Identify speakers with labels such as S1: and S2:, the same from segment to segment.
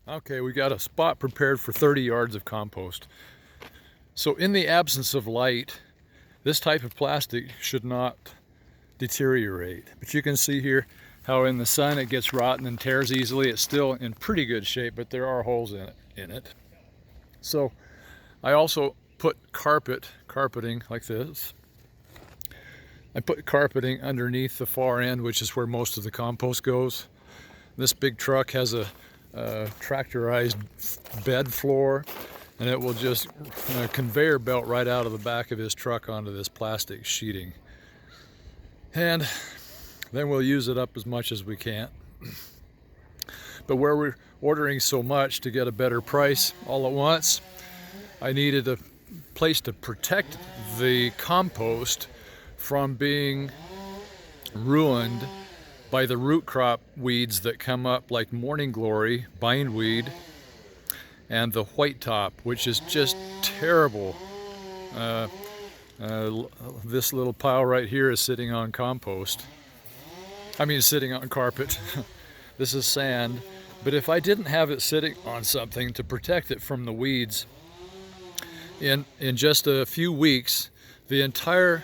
S1: Okay, we got a spot prepared for 30 yards of compost. So in the absence of light, this type of plastic should not deteriorate. But you can see here how in the sun it gets rotten and tears easily. It's still in pretty good shape, but there are holes in it. So I also put carpeting like this. I put carpeting underneath the far end, which is where most of the compost goes. This big truck has a tractorized bed floor, and it will just conveyor belt right out of the back of his truck onto this plastic sheeting. And then we'll use it up as much as we can. But where we're ordering so much to get a better price all at once, I needed a place to protect the compost from being ruined by the root crop weeds that come up, like morning glory, bindweed, and the white top, which is just terrible. This little pile right here is sitting on compost. I mean, sitting on carpet. This is sand. But if I didn't have it sitting on something to protect it from the weeds, in just a few weeks, the entire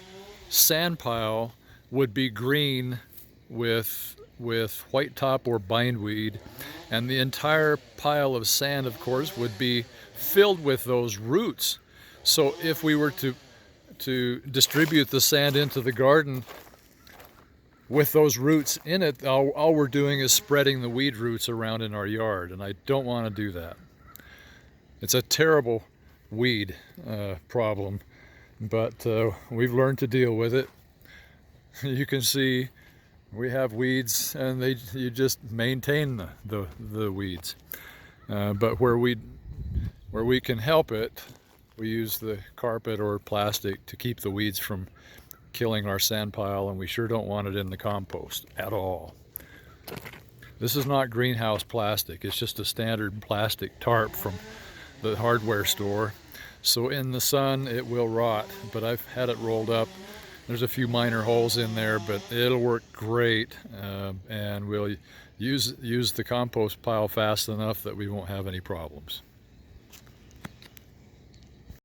S1: sand pile would be green with white top or bindweed, and the entire pile of sand, of course, would be filled with those roots. So if we were to distribute the sand into the garden with those roots in it, all we're doing is spreading the weed roots around in our yard, and I don't want to do that. It's a terrible weed problem, but we've learned to deal with it. You can see we have weeds, and you just maintain the weeds. But where we can help it, we use the carpet or plastic to keep the weeds from killing our sand pile, and we sure don't want it in the compost at all. This is not greenhouse plastic. It's just a standard plastic tarp from the hardware store. So in the sun it will rot, but I've had it rolled up. There's a few minor holes in there, but it'll work great, and we'll use the compost pile fast enough that we won't have any problems.